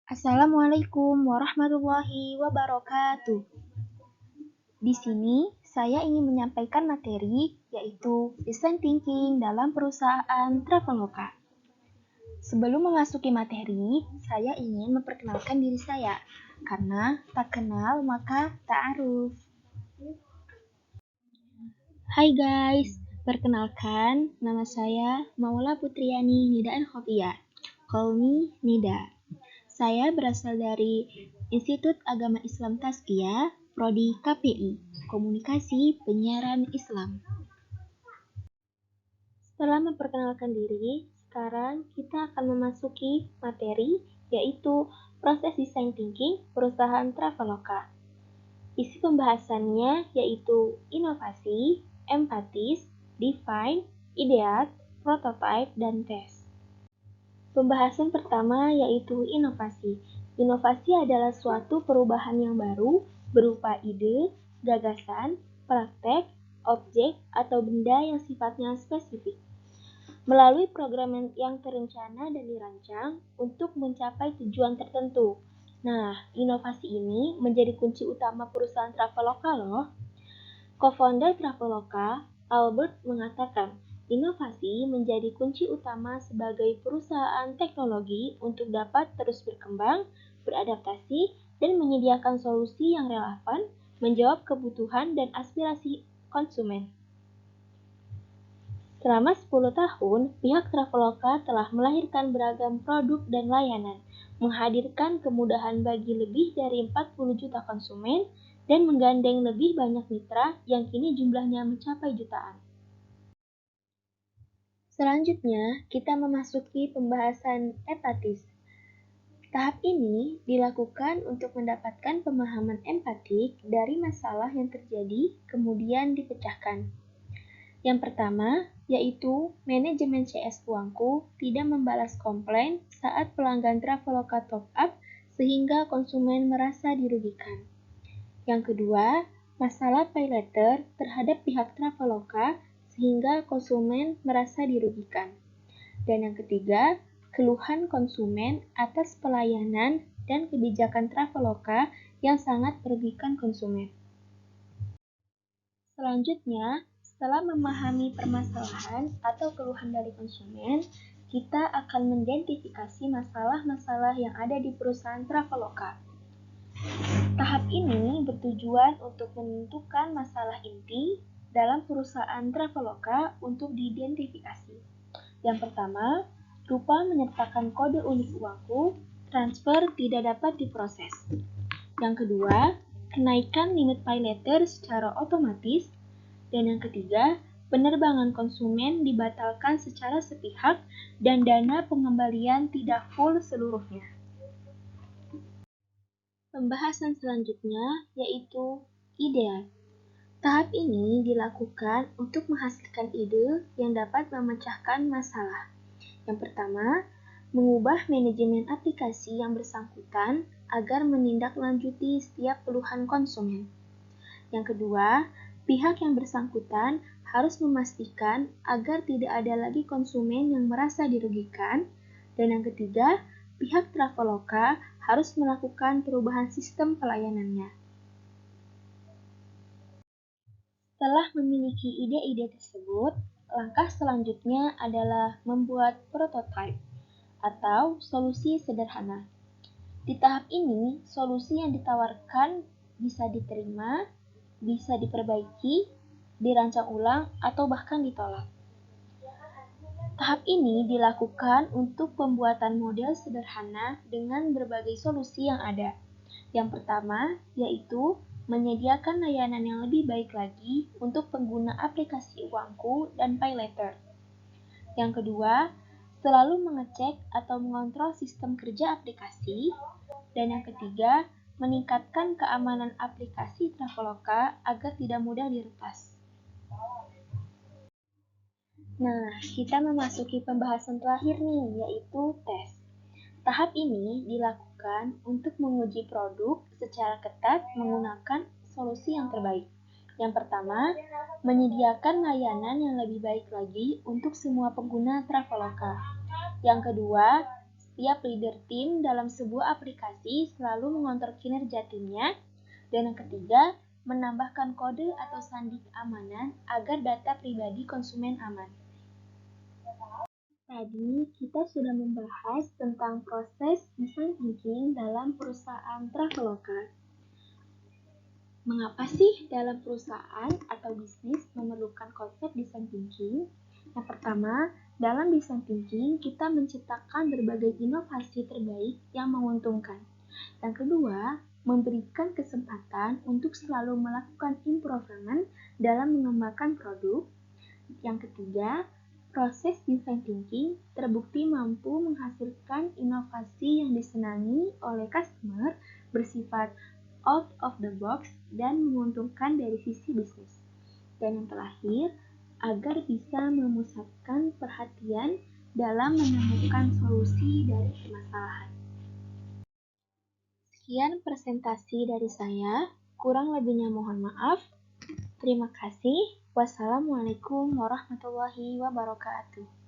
Assalamualaikum warahmatullahi wabarakatuh. Di sini saya ingin menyampaikan materi yaitu Design Thinking dalam perusahaan Traveloka. Sebelum memasuki materi, saya ingin memperkenalkan diri saya karena tak kenal maka tak aruf. Hai guys, perkenalkan nama saya Maula Putriani Nida Al-Khofiyah. Call me Nida. Saya berasal dari Institut Agama Islam Tazkiyah, Prodi KPI, Komunikasi Penyiaran Islam. Setelah memperkenalkan diri, sekarang kita akan memasuki materi, yaitu proses design thinking perusahaan Traveloka. Isi pembahasannya yaitu inovasi, empatis, define, ideat, prototype, dan tes. Pembahasan pertama yaitu inovasi. Inovasi adalah suatu perubahan yang baru berupa ide, gagasan, praktek, objek, atau benda yang sifatnya spesifik. Melalui program yang terencana dan dirancang untuk mencapai tujuan tertentu. Nah, inovasi ini menjadi kunci utama perusahaan Traveloka loh. Co-founder Traveloka, Albert, mengatakan, inovasi menjadi kunci utama sebagai perusahaan teknologi untuk dapat terus berkembang, beradaptasi, dan menyediakan solusi yang relevan, menjawab kebutuhan dan aspirasi konsumen. Selama 10 tahun, pihak Traveloka telah melahirkan beragam produk dan layanan, menghadirkan kemudahan bagi lebih dari 40 juta konsumen, dan menggandeng lebih banyak mitra yang kini jumlahnya mencapai jutaan. Selanjutnya, kita memasuki pembahasan empatis. Tahap ini dilakukan untuk mendapatkan pemahaman empatik dari masalah yang terjadi, kemudian dipecahkan. Yang pertama, yaitu manajemen CS uangku tidak membalas komplain saat pelanggan Traveloka top up sehingga konsumen merasa dirugikan. Yang kedua, masalah pay letter terhadap pihak Traveloka sehingga konsumen merasa dirugikan. Dan yang ketiga, keluhan konsumen atas pelayanan dan kebijakan Traveloka yang sangat merugikan konsumen. Selanjutnya, setelah memahami permasalahan atau keluhan dari konsumen, kita akan mengidentifikasi masalah-masalah yang ada di perusahaan Traveloka. Tahap ini bertujuan untuk menentukan masalah inti dalam perusahaan Traveloka untuk diidentifikasi. Yang pertama, lupa menyertakan kode unik uangku, transfer tidak dapat diproses. Yang kedua, kenaikan limit pay letter secara otomatis. Dan yang ketiga, penerbangan konsumen dibatalkan secara sepihak dan dana pengembalian tidak full seluruhnya. Pembahasan selanjutnya yaitu ideal. Tahap ini dilakukan untuk menghasilkan ide yang dapat memecahkan masalah. Yang pertama, mengubah manajemen aplikasi yang bersangkutan agar menindaklanjuti setiap keluhan konsumen. Yang kedua, pihak yang bersangkutan harus memastikan agar tidak ada lagi konsumen yang merasa dirugikan. Dan yang ketiga, pihak Traveloka harus melakukan perubahan sistem pelayanannya. Setelah memiliki ide-ide tersebut, langkah selanjutnya adalah membuat prototype atau solusi sederhana. Di tahap ini, solusi yang ditawarkan bisa diterima, bisa diperbaiki, dirancang ulang, atau bahkan ditolak. Tahap ini dilakukan untuk pembuatan model sederhana dengan berbagai solusi yang ada. Yang pertama, yaitu menyediakan layanan yang lebih baik lagi untuk pengguna aplikasi uangku dan pay letter. Yang kedua, selalu mengecek atau mengontrol sistem kerja aplikasi. Dan yang ketiga, meningkatkan keamanan aplikasi Traveloka agar tidak mudah diretas. Nah, kita memasuki pembahasan terakhir nih, yaitu tes. Tahap ini dilakukan untuk menguji produk secara ketat menggunakan solusi yang terbaik. Yang pertama, menyediakan layanan yang lebih baik lagi untuk semua pengguna Traveloka. Yang kedua, Tiap leader tim dalam sebuah aplikasi selalu mengontrol kinerja timnya. Dan yang ketiga, menambahkan kode atau sandi keamanan agar data pribadi konsumen aman. Tadi kita sudah membahas tentang proses design thinking dalam perusahaan Traveloka. Mengapa sih dalam perusahaan atau bisnis memerlukan konsep design thinking? Yang pertama, dalam design thinking kita menciptakan berbagai inovasi terbaik yang menguntungkan. Yang kedua, memberikan kesempatan untuk selalu melakukan improvement dalam mengembangkan produk. Yang ketiga, proses design thinking terbukti mampu menghasilkan inovasi yang disenangi oleh customer, bersifat out of the box dan menguntungkan dari sisi bisnis. Dan yang terakhir, agar bisa memusatkan perhatian dalam menemukan solusi dari permasalahan. Sekian presentasi dari saya, kurang lebihnya mohon maaf. Terima kasih. Wassalamualaikum warahmatullahi wabarakatuh.